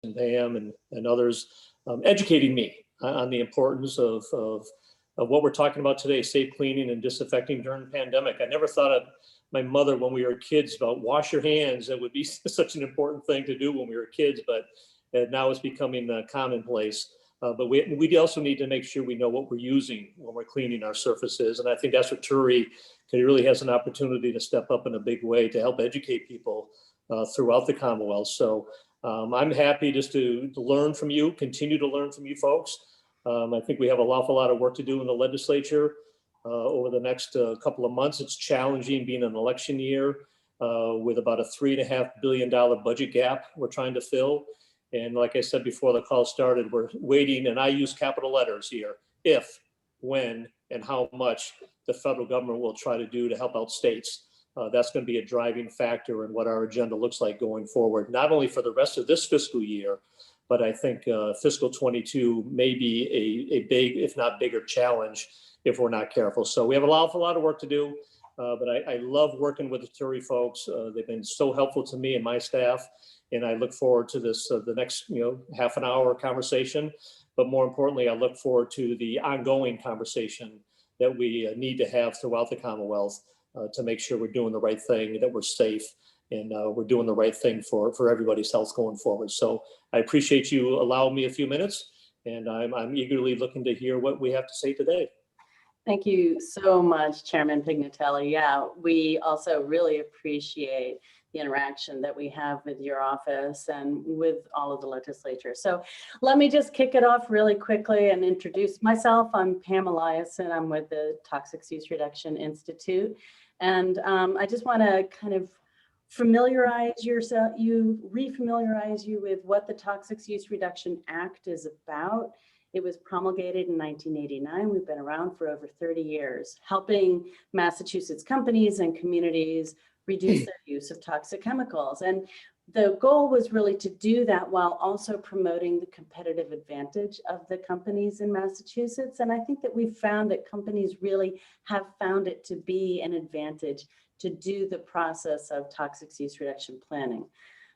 and Pam and others educating me on the importance of what we're talking about today, safe cleaning and disinfecting during the pandemic. I never thought of my mother when we were kids about wash your hands. That would be such an important thing to do when we were kids, but now it's becoming commonplace. But we also need to make sure we know what we're using when we're cleaning our surfaces. And I think that's what TURI really has an opportunity to step up in a big way to help educate people throughout the Commonwealth. So I'm happy just to learn from you, continue to learn from you folks. I think we have an awful lot of work to do in the legislature over the next couple of months. It's challenging being an election year with about a $3.5 billion budget gap we're trying to fill. And like I said before the call started, we're waiting, and I use capital letters here, if, when, and how much the federal government will try to do to help out states. That's going to be a driving factor in what our agenda looks like going forward, not only for the rest of this fiscal year, but I think fiscal 22 may be a big, if not bigger, challenge if we're not careful. So we have an awful lot of work to do, but I love working with the TURI folks. They've been so helpful to me and my staff, and I look forward to this, the next half an hour conversation. But more importantly, I look forward to the ongoing conversation that we need to have throughout the Commonwealth to make sure we're doing the right thing, that we're safe, and we're doing the right thing for everybody's health going forward. So I appreciate you allowing me a few minutes, and I'm eagerly looking to hear what we have to say today. Thank you so much, Chairman Pignatelli. Yeah, we also really appreciate the interaction that we have with your office and with all of the legislature. So let me just kick it off really quickly and introduce myself. I'm Pam Eliason. I'm with the Toxic Use Reduction Institute. And I just want to kind of refamiliarize you with what the Toxic Use Reduction Act is about. It was promulgated in 1989. We've been around for over 30 years, helping Massachusetts companies and communities reduce their use of toxic chemicals. And the goal was really to do that while also promoting the competitive advantage of the companies in Massachusetts. And I think that we've found that companies really have found it to be an advantage to do the process of toxic use reduction planning.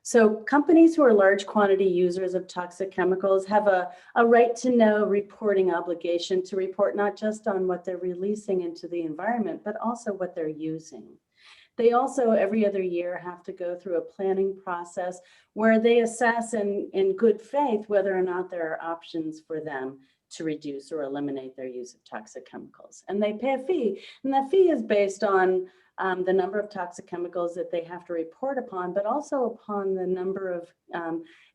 So companies who are large quantity users of toxic chemicals have a right to know reporting obligation to report not just on what they're releasing into the environment, but also what they're using. They also every other year have to go through a planning process where they assess in good faith whether or not there are options for them to reduce or eliminate their use of toxic chemicals. And they pay a fee, and that fee is based on the number of toxic chemicals that they have to report upon, but also upon the number of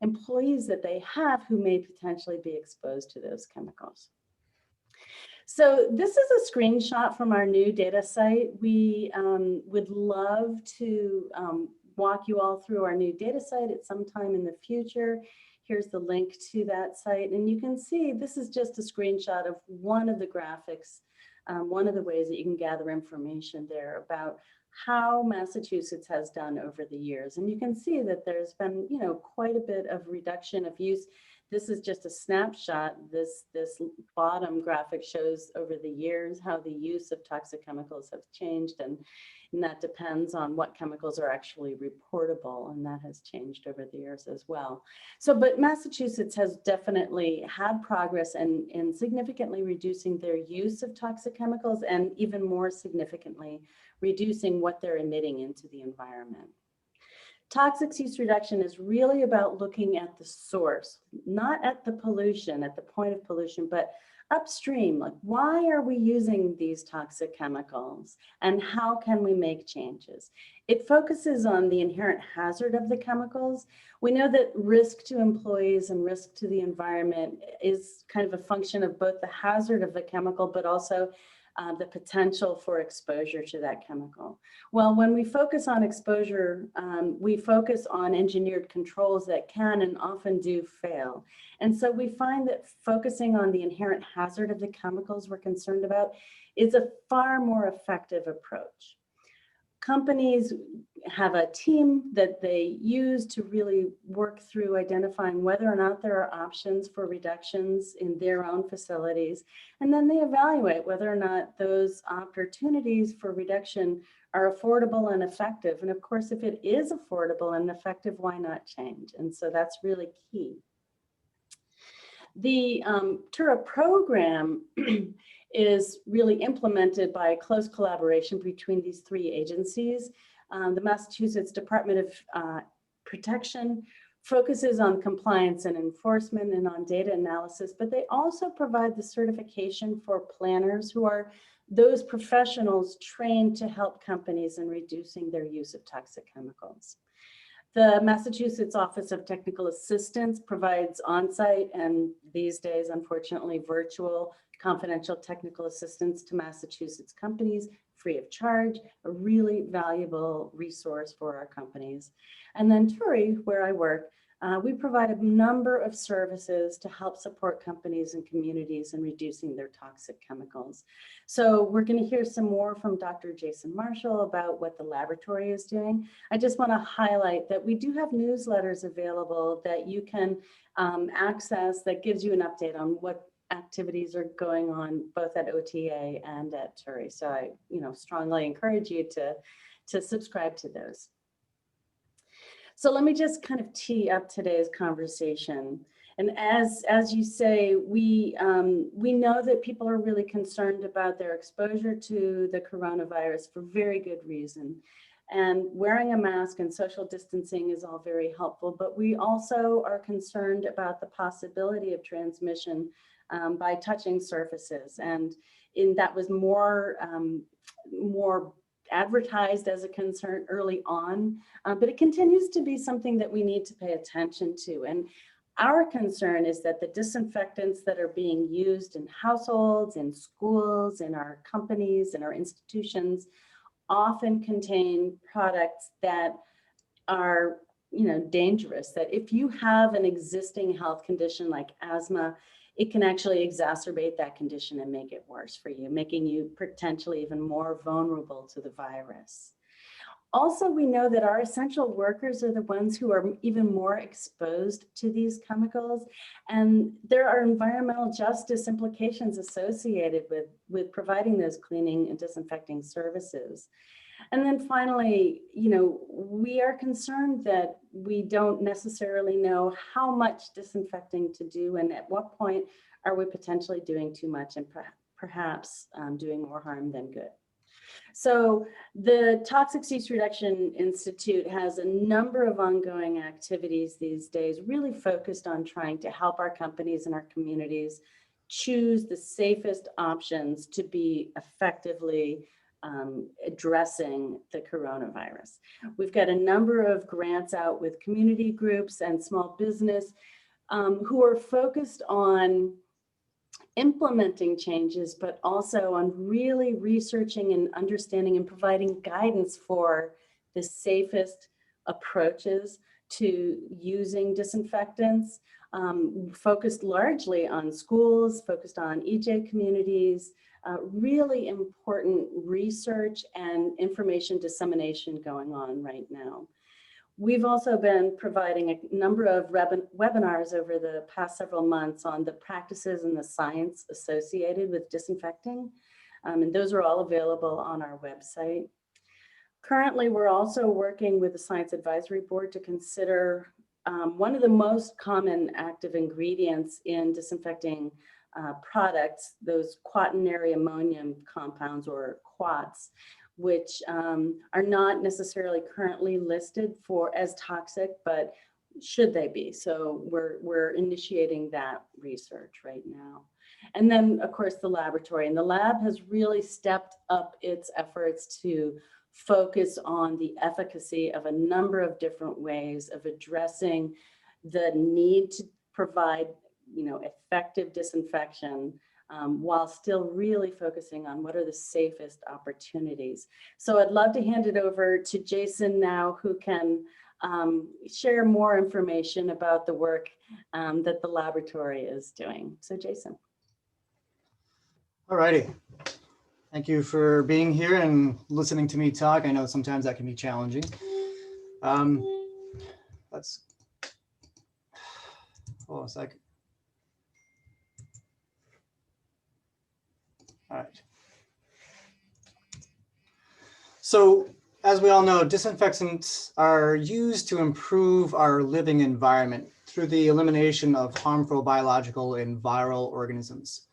employees that they have who may potentially be exposed to those chemicals. So this is a screenshot from our new data site. We would love to walk you all through our new data site at some time in the future. Here's the link to that site. And you can see this is just a screenshot of one of the graphics, one of the ways that you can gather information there about how Massachusetts has done over the years. And you can see that there's been, quite a bit of reduction of use. This is just a snapshot. This bottom graphic shows over the years how the use of toxic chemicals have changed, and that depends on what chemicals are actually reportable, and that has changed over the years as well. So, but Massachusetts has definitely had progress in significantly reducing their use of toxic chemicals, and even more significantly, reducing what they're emitting into the environment. Toxic use reduction is really about looking at the source, not at the pollution, at the point of pollution, but upstream. Like, why are we using these toxic chemicals and how can we make changes? It focuses on the inherent hazard of the chemicals. We know that risk to employees and risk to the environment is kind of a function of both the hazard of the chemical, but also the potential for exposure to that chemical. Well, when we focus on exposure, we focus on engineered controls that can and often do fail. And so we find that focusing on the inherent hazard of the chemicals we're concerned about is a far more effective approach. Companies have a team that they use to really work through identifying whether or not there are options for reductions in their own facilities. And then they evaluate whether or not those opportunities for reduction are affordable and effective. And of course, if it is affordable and effective, why not change? And so that's really key. The TURA program is really implemented by a close collaboration between these three agencies. The Massachusetts Department of Protection focuses on compliance and enforcement and on data analysis, but they also provide the certification for planners, who are those professionals trained to help companies in reducing their use of toxic chemicals. The Massachusetts Office of Technical Assistance provides on-site and these days, unfortunately, virtual confidential technical assistance to Massachusetts companies free of charge, a really valuable resource for our companies. And then TURI, where I work, we provide a number of services to help support companies and communities in reducing their toxic chemicals. So we're going to hear some more from Dr. Jason Marshall about what the laboratory is doing. I just want to highlight that we do have newsletters available that you can access that gives you an update on what activities are going on both at OTA and at TURI. So I strongly encourage you to subscribe to those. So let me just kind of tee up today's conversation. And as you say, we know that people are really concerned about their exposure to the coronavirus for very good reason. And wearing a mask and social distancing is all very helpful, but we also are concerned about the possibility of transmission by touching surfaces. And that was more advertised as a concern early on, but it continues to be something that we need to pay attention to. And our concern is that the disinfectants that are being used in households, in schools, in our companies, in our institutions, often contain products that are dangerous, that if you have an existing health condition like asthma, it can actually exacerbate that condition and make it worse for you, making you potentially even more vulnerable to the virus. Also, we know that our essential workers are the ones who are even more exposed to these chemicals, and there are environmental justice implications associated with providing those cleaning and disinfecting services. And then finally, we are concerned that we don't necessarily know how much disinfecting to do and at what point are we potentially doing too much and perhaps doing more harm than good. So the Toxic Use Reduction Institute has a number of ongoing activities these days, really focused on trying to help our companies and our communities choose the safest options to be effectively addressing the coronavirus. We've got a number of grants out with community groups and small business who are focused on implementing changes, but also on really researching and understanding and providing guidance for the safest approaches to using disinfectants, focused largely on schools, focused on EJ communities, really important research and information dissemination going on right now. We've also been providing a number of webinars over the past several months on the practices and the science associated with disinfecting, and those are all available on our website. Currently, we're also working with the Science Advisory Board to consider one of the most common active ingredients in disinfecting products, those quaternary ammonium compounds, or quats, which are not necessarily currently listed as toxic, but should they be? So we're initiating that research right now. And then, of course, the laboratory. And the lab has really stepped up its efforts to focus on the efficacy of a number of different ways of addressing the need to provide effective disinfection while still really focusing on what are the safest opportunities. So I'd love to hand it over to Jason now, who can share more information about the work that the laboratory is doing. So Jason. All righty. Thank you for being here and listening to me talk. I know sometimes that can be challenging. Let's hold on a second. All right. So as we all know, disinfectants are used to improve our living environment through the elimination of harmful biological and viral organisms.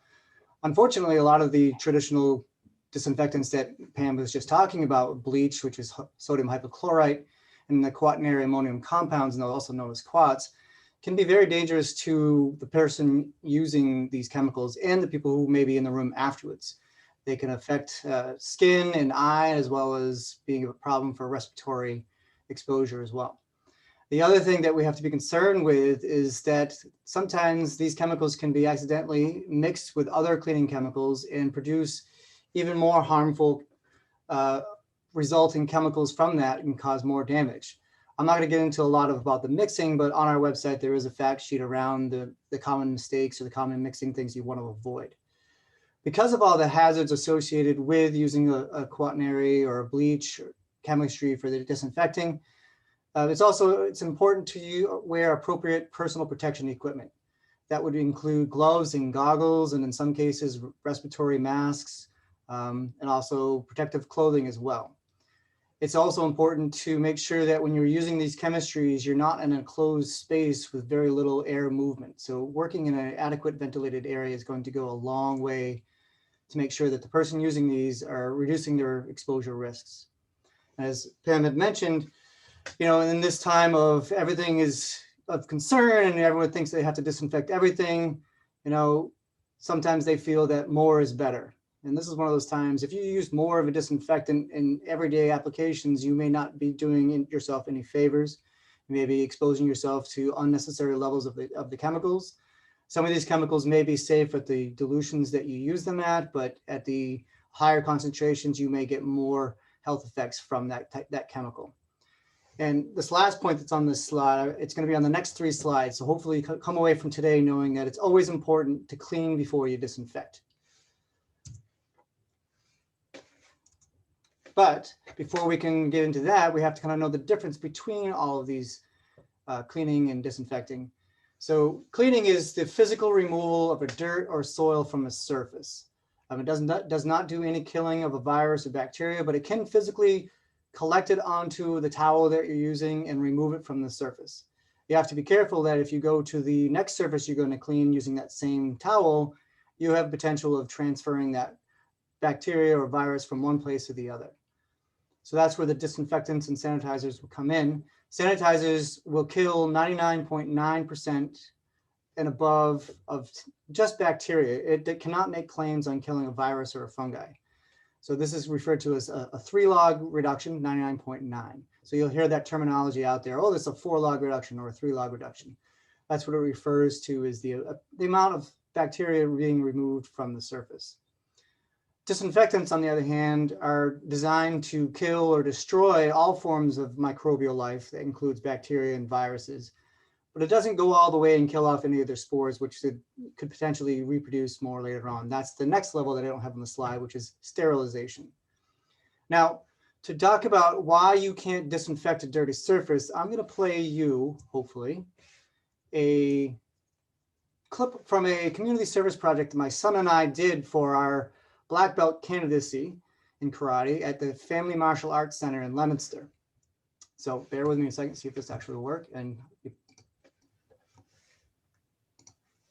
Unfortunately, a lot of the traditional disinfectants that Pam was just talking about, bleach, which is sodium hypochlorite, and the quaternary ammonium compounds, and also known as quats, can be very dangerous to the person using these chemicals and the people who may be in the room afterwards. They can affect skin and eye, as well as being a problem for respiratory exposure as well. The other thing that we have to be concerned with is that sometimes these chemicals can be accidentally mixed with other cleaning chemicals and produce even more harmful resulting chemicals from that and cause more damage. I'm not going to get into a lot about the mixing, but on our website, there is a fact sheet around the common mistakes or the common mixing things you want to avoid. Because of all the hazards associated with using a quaternary or a bleach chemistry for the disinfecting, it's important to wear appropriate personal protection equipment. That would include gloves and goggles, and in some cases, respiratory masks, and also protective clothing as well. It's also important to make sure that when you're using these chemistries, you're not in a closed space with very little air movement. So working in an adequate ventilated area is going to go a long way to make sure that the person using these are reducing their exposure risks. As Pam had mentioned, in this time of everything is of concern and everyone thinks they have to disinfect everything, sometimes they feel that more is better. And this is one of those times, if you use more of a disinfectant in everyday applications, you may not be doing yourself any favors. You may be exposing yourself to unnecessary levels of the chemicals. Some of these chemicals may be safe at the dilutions that you use them at, but at the higher concentrations, you may get more health effects from that chemical. And this last point that's on this slide, it's going to be on the next 3 slides. So hopefully you come away from today knowing that it's always important to clean before you disinfect. But before we can get into that, we have to kind of know the difference between all of these cleaning and disinfecting. So cleaning is the physical removal of a dirt or soil from a surface. It does not do any killing of a virus or bacteria, but it can physically collect it onto the towel that you're using and remove it from the surface. You have to be careful that if you go to the next surface you're going to clean using that same towel, you have potential of transferring that bacteria or virus from one place to the other. So that's where the disinfectants and sanitizers will come in. Sanitizers will kill 99.9% and above of just bacteria. It cannot make claims on killing a virus or a fungi. So this is referred to as a 3-log reduction, 99.9. So you'll hear that terminology out there. Oh, this is a 4-log reduction or a 3-log reduction. That's what it refers to, is the amount of bacteria being removed from the surface. Disinfectants, on the other hand, are designed to kill or destroy all forms of microbial life. That includes bacteria and viruses, but it doesn't go all the way and kill off any of their spores, which could potentially reproduce more later on. That's the next level that I don't have on the slide, which is sterilization. Now, to talk about why you can't disinfect a dirty surface, I'm going to play you, hopefully, a clip from a community service project my son and I did for our black belt candidacy in karate at the Family Martial Arts Center in Leominster. So bear with me a second, see if this actually will work. And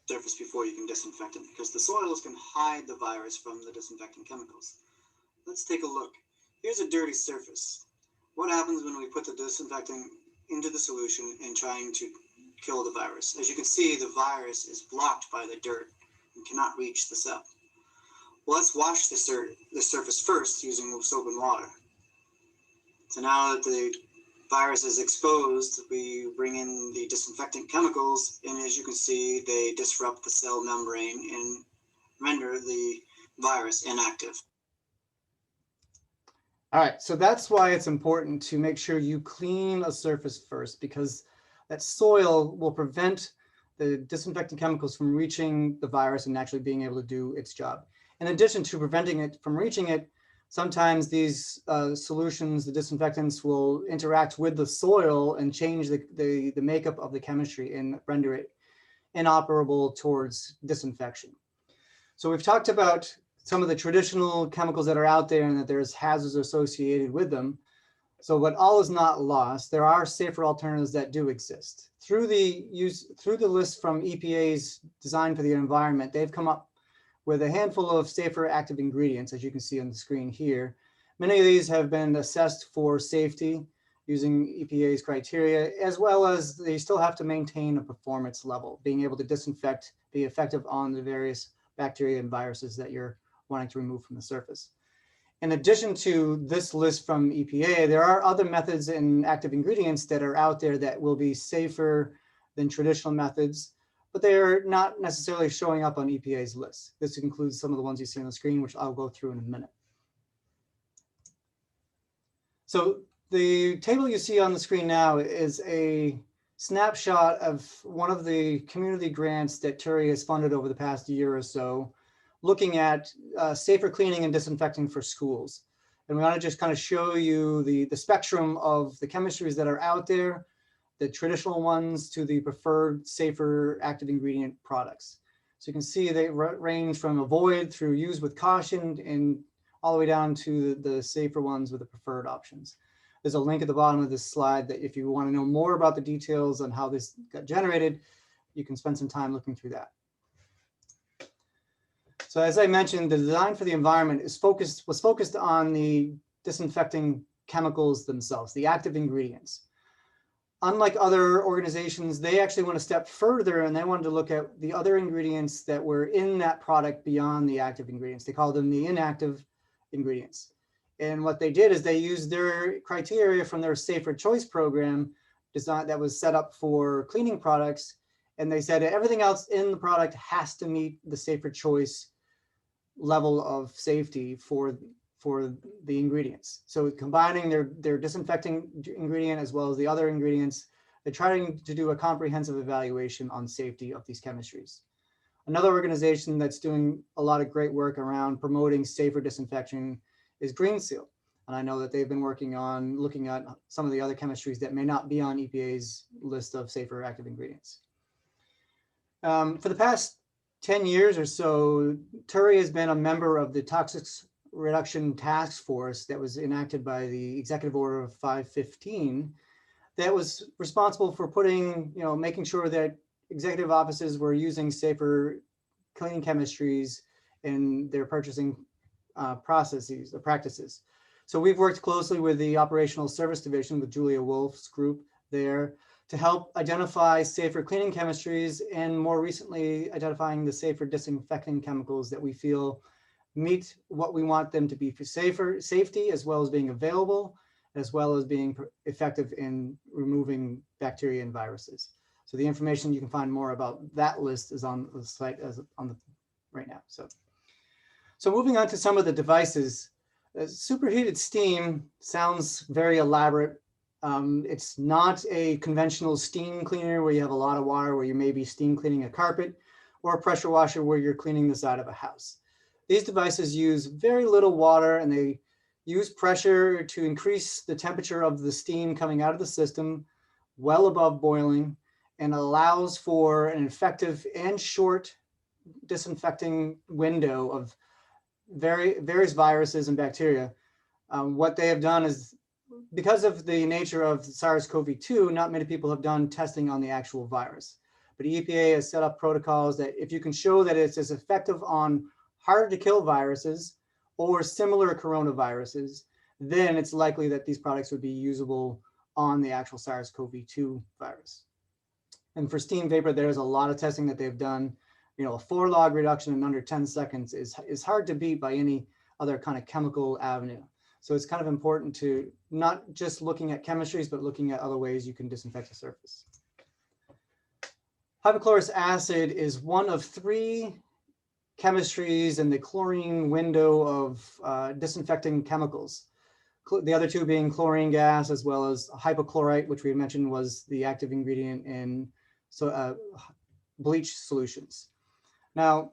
surface before you can disinfect it, because the soils can hide the virus from the disinfecting chemicals. Let's take a look. Here's a dirty surface. What happens when we put the disinfectant into the solution and trying to kill the virus? As you can see, the virus is blocked by the dirt and cannot reach the cell. Well, let's wash the surface first using soap and water. So now that the virus is exposed, we bring in the disinfectant chemicals, and as you can see, they disrupt the cell membrane and render the virus inactive. all right, so that's why it's important to make sure you clean a surface first, because that soil will prevent the disinfectant chemicals from reaching the virus and actually being able to do its job. In addition to preventing it from reaching it, sometimes these solutions, the disinfectants, will interact with the soil and change the makeup of the chemistry and render it inoperable towards disinfection. So we've talked about some of the traditional chemicals that are out there and that there's hazards associated with them. So, but all is not lost. There are safer alternatives that do exist. Through the list from EPA's Design for the Environment, they've come up with a handful of safer active ingredients, as you can see on the screen here. Many of these have been assessed for safety using EPA's criteria, as well as they still have to maintain a performance level, being able to disinfect, be effective on the various bacteria and viruses that you're wanting to remove from the surface. In addition to this list from EPA, there are other methods and active ingredients that are out there that will be safer than traditional methods, but they are not necessarily showing up on EPA's list. This includes some of the ones you see on the screen, which I'll go through in a minute. So the table you see on the screen now is a snapshot of one of the community grants that TURI has funded over the past year or so, looking at safer cleaning and disinfecting for schools. And we want to just kind of show you the spectrum of the chemistries that are out there, the traditional ones to the preferred safer active ingredient products. So you can see they range from avoid through use with caution and all the way down to the safer ones with the preferred options. There's a link at the bottom of this slide that if you want to know more about the details on how this got generated, you can spend some time looking through that. So as I mentioned, the Design for the Environment was focused on the disinfecting chemicals themselves, the active ingredients. Unlike other organizations, they actually went a step further and they wanted to look at the other ingredients that were in that product beyond the active ingredients. They called them the inactive ingredients. And what they did is they used their criteria from their Safer Choice program that was set up for cleaning products. And they said everything else in the product has to meet the Safer Choice level of safety for the ingredients. So combining their disinfecting ingredient as well as the other ingredients, they're trying to do a comprehensive evaluation on safety of these chemistries. Another organization that's doing a lot of great work around promoting safer disinfection is Green Seal. And I know that they've been working on looking at some of the other chemistries that may not be on EPA's list of safer active ingredients. For the past 10 years or so, TURI has been a member of the Toxics Reduction Task Force that was enacted by the Executive Order of 515 that was responsible for making sure that executive offices were using safer cleaning chemistries in their purchasing processes or practices. So we've worked closely with the Operational Service Division with Julia Wolf's group there to help identify safer cleaning chemistries and more recently identifying the safer disinfecting chemicals that we feel meet what we want them to be for safety, as well as being available, as well as being effective in removing bacteria and viruses. So the information you can find more about that list is on the site right now. So moving on to some of the devices, superheated steam sounds very elaborate. It's not a conventional steam cleaner where you have a lot of water, where you may be steam cleaning a carpet, or a pressure washer where you're cleaning the side of a house. These devices use very little water and they use pressure to increase the temperature of the steam coming out of the system well above boiling, and allows for an effective and short disinfecting window of various viruses and bacteria. What they have done is, because of the nature of SARS-CoV-2, not many people have done testing on the actual virus. But EPA has set up protocols that if you can show that it's as effective on harder to kill viruses or similar coronaviruses, then it's likely that these products would be usable on the actual SARS-CoV-2 virus. And for steam vapor, there's a lot of testing that they've done. A 4-log reduction in under 10 seconds is hard to beat by any other kind of chemical avenue. So it's kind of important to not just looking at chemistries, but looking at other ways you can disinfect a surface. Hypochlorous acid is one of 3 chemistries in the chlorine window of disinfecting chemicals. The other 2 being chlorine gas, as well as hypochlorite, which we mentioned was the active ingredient in bleach solutions. Now,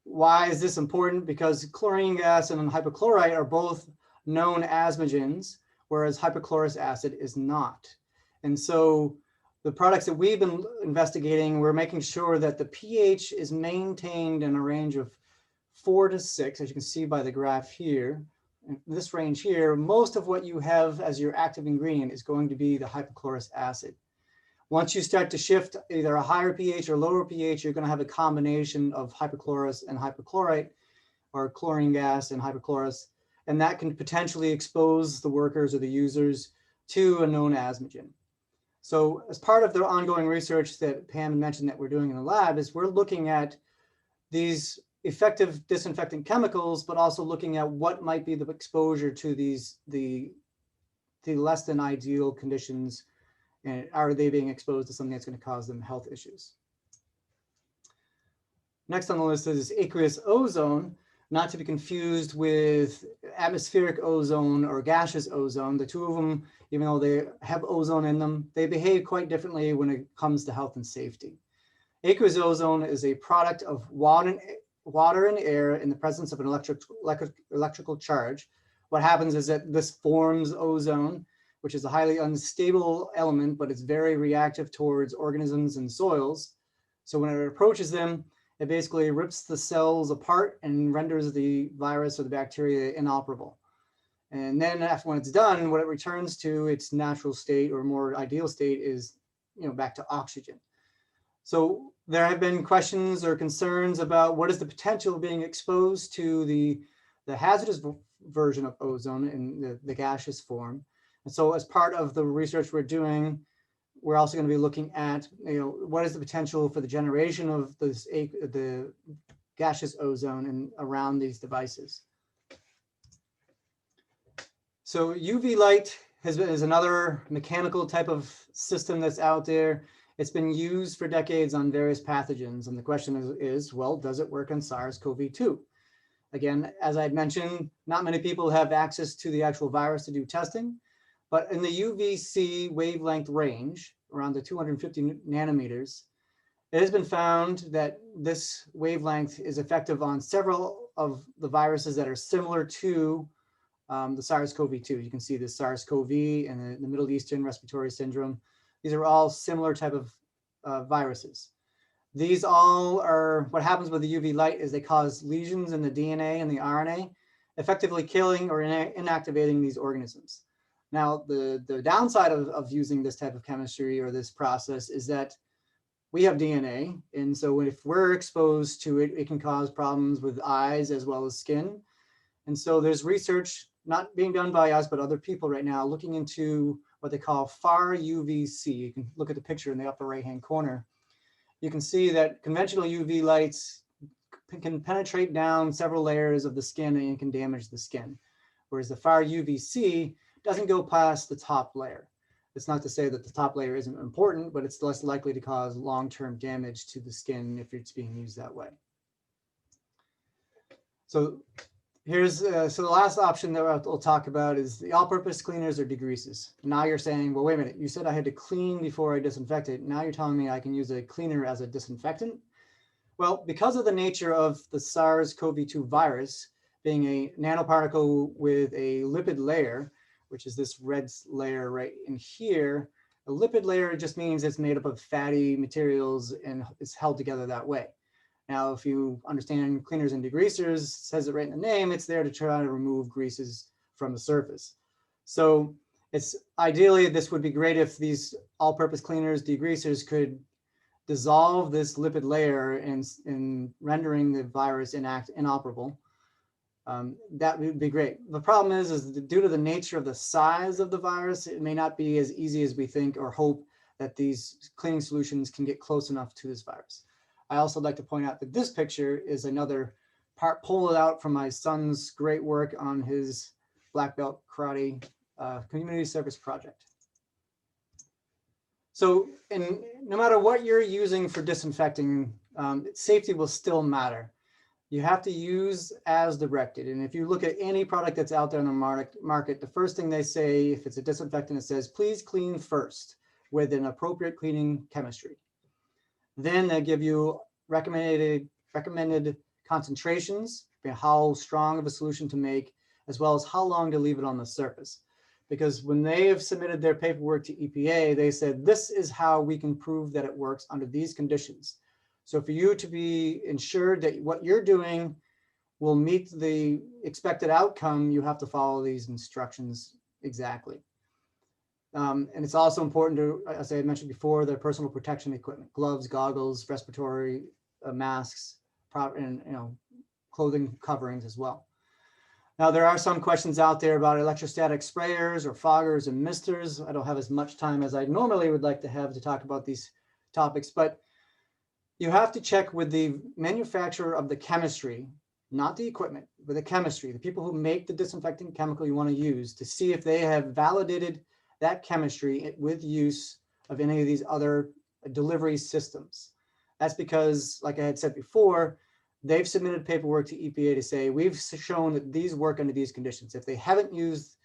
why is this important? Because chlorine gas and hypochlorite are both known asthmagens, whereas hypochlorous acid is not. And so the products that we've been investigating, we're making sure that the pH is maintained in a range of 4 to 6, as you can see by the graph here. In this range here, most of what you have as your active ingredient is going to be the hypochlorous acid. Once you start to shift either a higher pH or lower pH, you're going to have a combination of hypochlorous and hypochlorite, or chlorine gas and hypochlorous, and that can potentially expose the workers or the users to a known asthmagen. So as part of the ongoing research that Pam mentioned that we're doing in the lab is we're looking at these effective disinfectant chemicals, but also looking at what might be the exposure to the less than ideal conditions, and are they being exposed to something that's going to cause them health issues. Next on the list is aqueous ozone, not to be confused with atmospheric ozone or gaseous ozone. The two of them, even though they have ozone in them, they behave quite differently when it comes to health and safety. Aqueous ozone is a product of water and air in the presence of an electrical charge. What happens is that this forms ozone, which is a highly unstable element, but it's very reactive towards organisms and soils. So when it approaches them, it basically rips the cells apart and renders the virus or the bacteria inoperable. And then after when it's done, what it returns to its natural state or more ideal state is, back to oxygen. So there have been questions or concerns about what is the potential of being exposed to the hazardous version of ozone in the gaseous form. And so as part of the research we're doing, we're also going to be looking at, what is the potential for the generation of the gaseous ozone around these devices. So UV light is another mechanical type of system that's out there. It's been used for decades on various pathogens. And the question is, well, does it work on SARS-CoV-2? Again, as I mentioned, not many people have access to the actual virus to do testing, but in the UVC wavelength range, around the 250 nanometers, it has been found that this wavelength is effective on several of the viruses that are similar to the SARS-CoV-2. You can see the SARS-CoV and the Middle Eastern respiratory syndrome. These are all similar type of viruses. These all are, what happens with the UV light is they cause lesions in the DNA and the RNA, effectively killing or inactivating these organisms. Now, the downside of using this type of chemistry or this process is that we have DNA. And so if we're exposed to it, it can cause problems with eyes as well as skin. And so there's research not being done by us, but other people right now looking into what they call far UVC. You can look at the picture in the upper right-hand corner. You can see that conventional UV lights can penetrate down several layers of the skin and can damage the skin. Whereas the far UVC doesn't go past the top layer. It's not to say that the top layer isn't important, but it's less likely to cause long-term damage to the skin if it's being used that way. So here's, so the last option that we'll talk about is the all-purpose cleaners or degreasers. Now you're saying, well, wait a minute, you said I had to clean before I disinfect it. Now you're telling me I can use a cleaner as a disinfectant? Well, because of the nature of the SARS-CoV-2 virus being a nanoparticle with a lipid layer, which is this red layer right in here, a lipid layer just means it's made up of fatty materials and it's held together that way. Now, if you understand cleaners and degreasers, it says it right in the name, it's there to try to remove greases from the surface. So it's ideally, this would be great if these all-purpose cleaners, degreasers could dissolve this lipid layer in rendering the virus inoperable. That would be great. The problem is due to the nature of the size of the virus, it may not be as easy as we think or hope that these cleaning solutions can get close enough to this virus. I also like to point out that this picture is another part pulled out from my son's great work on his black belt karate community service project. So no matter what you're using for disinfecting, safety will still matter. You have to use as directed. And if you look at any product that's out there in the market, the first thing they say, if it's a disinfectant, it says, please clean first with an appropriate cleaning chemistry. Then they give you recommended concentrations, how strong of a solution to make, as well as how long to leave it on the surface. Because when they have submitted their paperwork to EPA, they said, this is how we can prove that it works under these conditions. So for you to be ensured that what you're doing will meet the expected outcome, you have to follow these instructions exactly. And it's also important to, as I mentioned before, their personal protection equipment, gloves, goggles, respiratory masks, and clothing coverings as well. Now, there are some questions out there about electrostatic sprayers or foggers and misters. I don't have as much time as I normally would like to have to talk about these topics, but you have to check with the manufacturer of the chemistry, not the equipment, but the chemistry, the people who make the disinfecting chemical you want to use, to see if they have validated that chemistry with use of any of these other delivery systems. That's because, like I had said before, they've submitted paperwork to EPA to say, we've shown that these work under these conditions. If they haven't used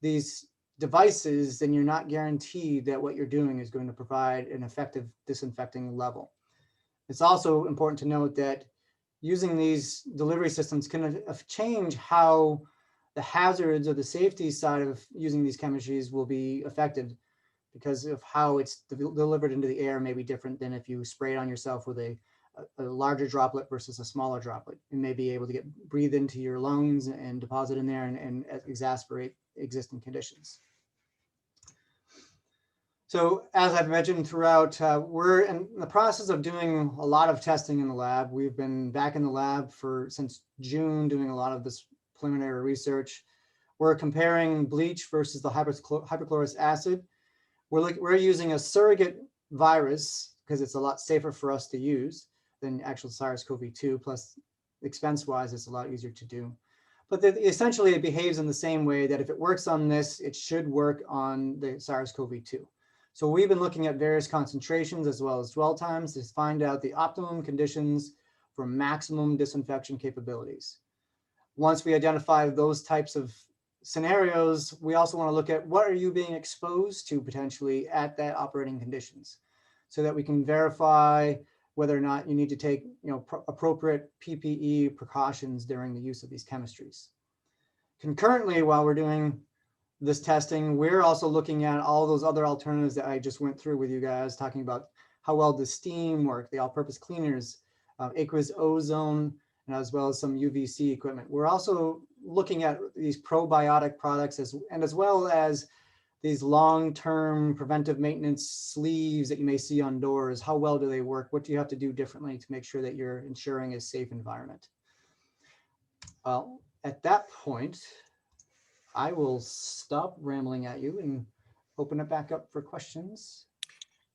these devices, then you're not guaranteed that what you're doing is going to provide an effective disinfecting level. It's also important to note that using these delivery systems can change how the hazards or the safety side of using these chemistries will be affected, because of how it's delivered into the air may be different than if you spray it on yourself with a larger droplet versus a smaller droplet. You may be able to breathe into your lungs and deposit in there and exacerbate existing conditions. So as I've mentioned throughout, we're in the process of doing a lot of testing in the lab. We've been back in the lab since June doing a lot of this preliminary research. We're comparing bleach versus the hypochlorous acid. We're using a surrogate virus because it's a lot safer for us to use than actual SARS-CoV-2, plus expense-wise, it's a lot easier to do. But essentially it behaves in the same way that if it works on this, it should work on the SARS-CoV-2. So we've been looking at various concentrations as well as dwell times to find out the optimum conditions for maximum disinfection capabilities. Once we identify those types of scenarios, we also want to look at what are you being exposed to potentially at that operating conditions, so that we can verify whether or not you need to take appropriate PPE precautions during the use of these chemistries. Concurrently, while we're doing this testing, we're also looking at all those other alternatives that I just went through with you guys, talking about how well does steam work, the all-purpose cleaners, aqueous ozone, and as well as some UVC equipment. We're also looking at these probiotic products as well as these long-term preventive maintenance sleeves that you may see on doors. How well do they work? What do you have to do differently to make sure that you're ensuring a safe environment? Well, at that point, I will stop rambling at you and open it back up for questions.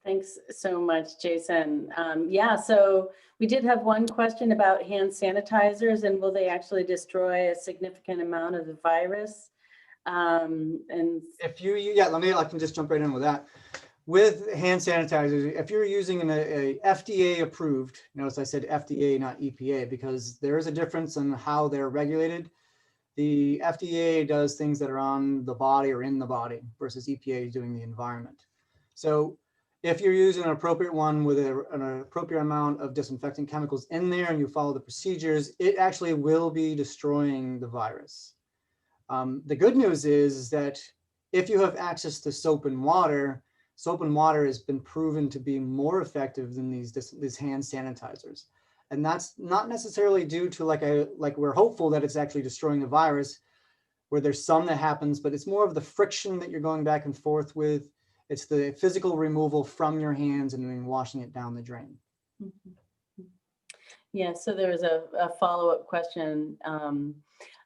Thanks so much, Jason. Yeah, so we did have one question about hand sanitizers and will they actually destroy a significant amount of the virus? And if you, I can just jump right in with that. With hand sanitizers, if you're using a FDA approved, notice I said FDA, not EPA, because there is a difference in how they're regulated. The FDA does things that are on the body or in the body versus EPA doing the environment. So if you're using an appropriate one with an appropriate amount of disinfectant chemicals in there and you follow the procedures, it actually will be destroying the virus. The good news is that if you have access to soap and water has been proven to be more effective than these hand sanitizers. And that's not necessarily due to like we're hopeful that it's actually destroying the virus, where there's some that happens, but it's more of the friction that you're going back and forth with. It's the physical removal from your hands and then washing it down the drain. Yeah, so there was a follow-up question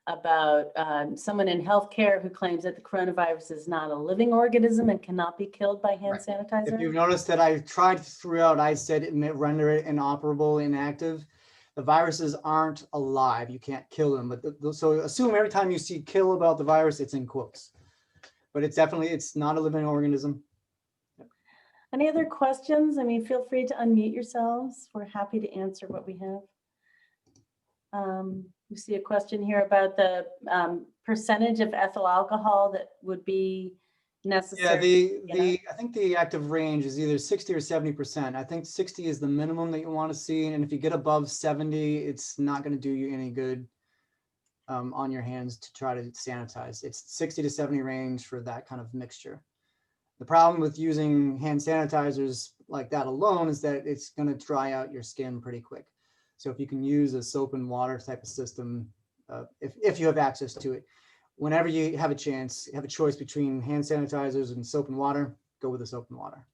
about someone in healthcare who claims that the coronavirus is not a living organism and cannot be killed by hand sanitizer. If you've noticed that I tried throughout, I said it may render it inoperable, inactive. The viruses aren't alive. You can't kill them. But so assume every time you see kill about the virus, it's in quotes. But it's not a living organism. Any other questions? I mean, feel free to unmute yourselves. We're happy to answer what we have. We see a question here about the percentage of ethyl alcohol that would be necessary. Yeah, I think the active range is either 60 or 70%. I think 60 is the minimum that you want to see. And if you get above 70, it's not going to do you any good on your hands to try to sanitize. It's 60 to 70 range for that kind of mixture. The problem with using hand sanitizers like that alone is that it's going to dry out your skin pretty quick. So if you can use a soap and water type of system, if you have access to it. Whenever you have a chance, have a choice between hand sanitizers and soap and water, go with the soap and water.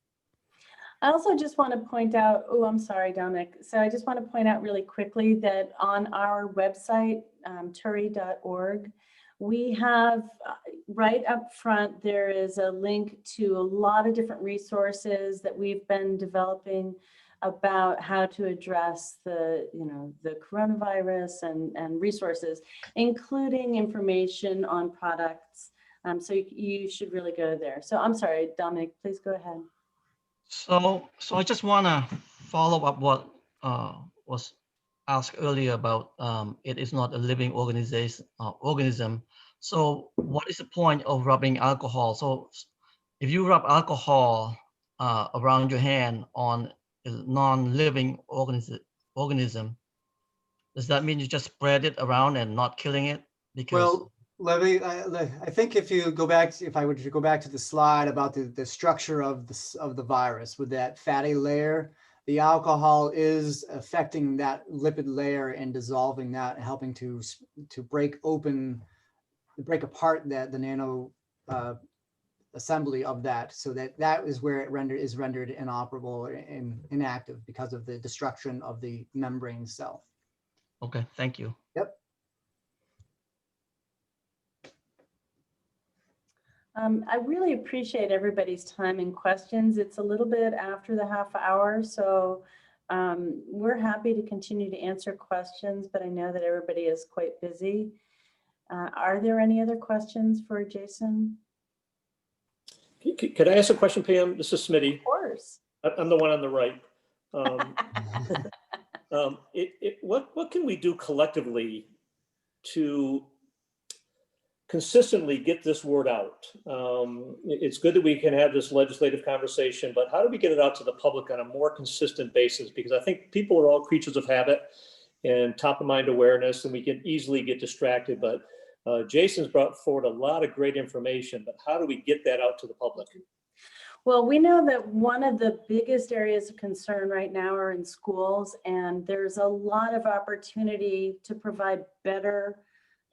I also just want to point out, oh, I'm sorry, Dominic. So I just want to point out really quickly that on our website, TURI.org, we have right up front, there is a link to a lot of different resources that we've been developing about how to address the coronavirus and resources, including information on products. So you should really go there. So I'm sorry, Dominic, please go ahead. So I just want to follow up what was asked earlier about it is not a living organism. So what is the point of rubbing alcohol? So if you rub alcohol around your hand on a non-living organism, does that mean you just spread it around and not killing it? Because Well, Levy, I think if you go back, if I were to go back to the slide about the structure of the virus with that fatty layer, the alcohol is affecting that lipid layer and dissolving that, and helping to break apart the nano assembly of that, so that is where it is rendered inoperable and inactive because of the destruction of the membrane cell. okay, thank you. Yep. I really appreciate everybody's time and questions. It's a little bit after the half hour, so we're happy to continue to answer questions, but I know that everybody is quite busy. Are there any other questions for Jason? Could I ask a question, Pam? This is Smitty. Of course. I'm the one on the right. What can we do collectively to consistently get this word out? It's good that we can have this legislative conversation, but how do we get it out to the public on a more consistent basis? Because I think people are all creatures of habit and top of mind awareness, and we can easily get distracted. But Jason's brought forward a lot of great information, but how do we get that out to the public? Well, we know that one of the biggest areas of concern right now are in schools, and there's a lot of opportunity to provide better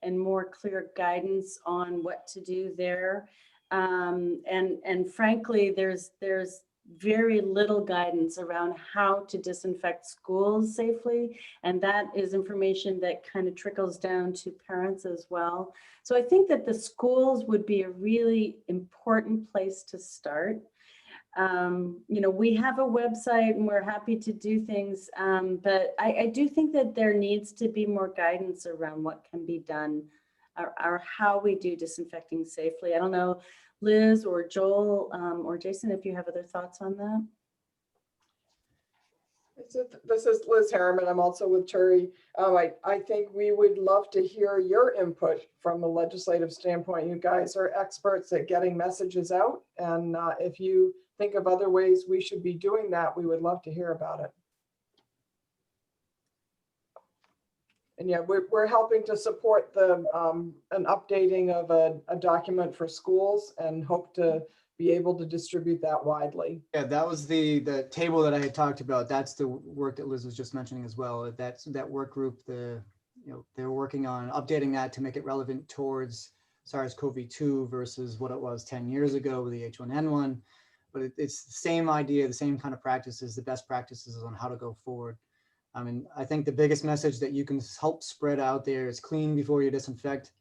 and more clear guidance on what to do there. And frankly, there's very little guidance around how to disinfect schools safely. And that is information that kind of trickles down to parents as well. So I think that the schools would be a really important place to start. We have a website and we're happy to do things, but I do think that there needs to be more guidance around what can be done or how we do disinfecting safely. I don't know, Liz or Joel or Jason, if you have other thoughts on that. This is Liz Harriman. I'm also with TURI. I think we would love to hear your input from a legislative standpoint. You guys are experts at getting messages out. And if you think of other ways we should be doing that, we would love to hear about it. And yeah, we're helping to support the an updating of a document for schools and hope to be able to distribute that widely. Yeah, that was the table that I had talked about. That's the work that Liz was just mentioning as well. That's that work group. They're working on updating that to make it relevant towards SARS-CoV-2 versus what it was 10 years ago with the H1N1. But it's the same idea, the same kind of practices, the best practices on how to go forward. I mean, I think the biggest message that you can help spread out there is clean before you disinfect.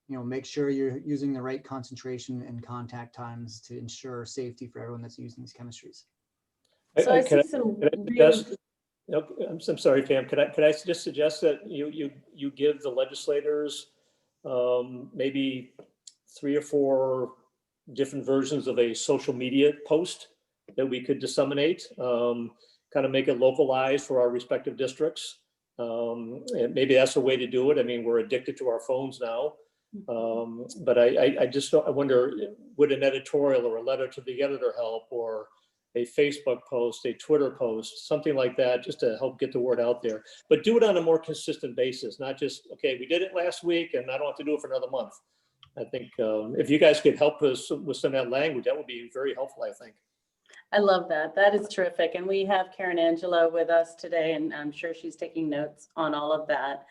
Make sure you're using the right concentration and contact times to ensure safety for everyone that's using these chemistries. So I see some really... I'm sorry, Pam. Could I just suggest that you give the legislators maybe 3 or 4 different versions of a social media post that we could disseminate, kind of make it localized for our respective districts. And maybe that's a way to do it. I mean, we're addicted to our phones now. But I wonder, would an editorial or a letter to the editor help, or a Facebook post, a Twitter post, something like that, just to help get the word out there. But do it on a more consistent basis, not just, okay, we did it last week and I don't have to do it for another month. I think if you guys could help us with some of that language, that would be very helpful, I think. I love that. That is terrific. And we have Karen Angelo with us today, and I'm sure she's taking notes on all of that.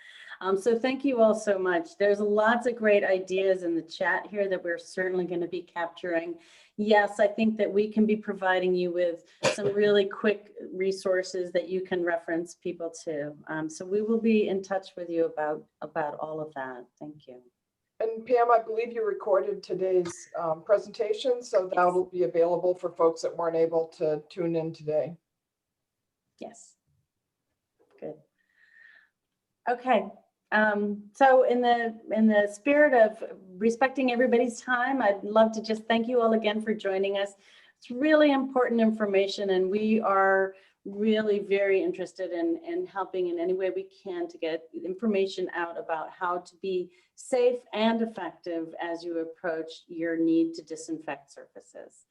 So thank you all so much. There's lots of great ideas in the chat here that we're certainly going to be capturing. Yes, I think that we can be providing you with some really quick resources that you can reference people to. So we will be in touch with you about all of that. Thank you. And Pam, I believe you recorded today's presentation, so that will be available for folks that weren't able to tune in today. Yes. Good. Okay. So in the spirit of respecting everybody's time, I'd love to just thank you all again for joining us. It's really important information, and we are really very interested in helping in any way we can to get information out about how to be safe and effective as you approach your need to disinfect surfaces.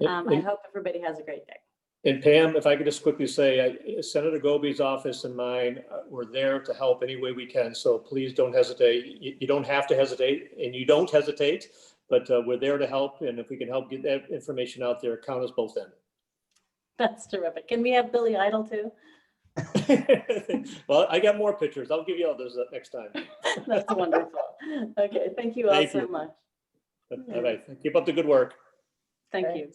I hope everybody has a great day. And Pam, if I could just quickly say, Senator Goby's office and mine, we're there to help any way we can. So please don't hesitate. You don't have to hesitate, and you don't hesitate, but we're there to help. And if we can help get that information out there, count us both in. That's terrific. Can we have Billy Idol too? Well, I got more pictures. I'll give you all those next time. That's wonderful. Okay, thank you all so much. All right. Keep up the good work. Thank Okay. you.